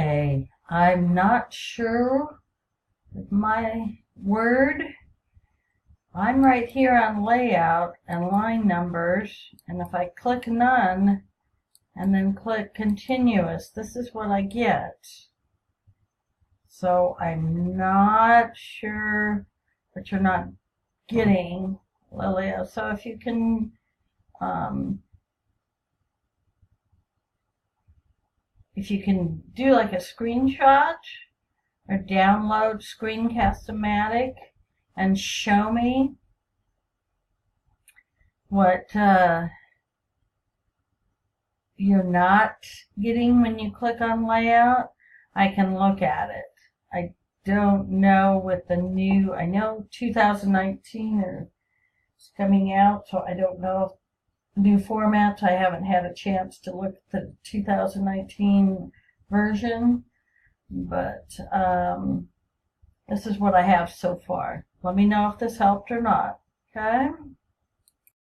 Okay, I'm not sure with my word. I'm right here on layout and line numbers, and if I click none and then click continuous, this is what I get. So I'm not sure what you're not getting, Lilia. So if you can do like a screenshot or download Screencast-O-Matic and show me what you're not getting when you click on layout, I can look at it. I don't know with the new, I know 2019 is coming out, so I don't know if new formats. I haven't had a chance to look at the 2019 version, but this is what I have so far. Let me know if this helped or not. Okay?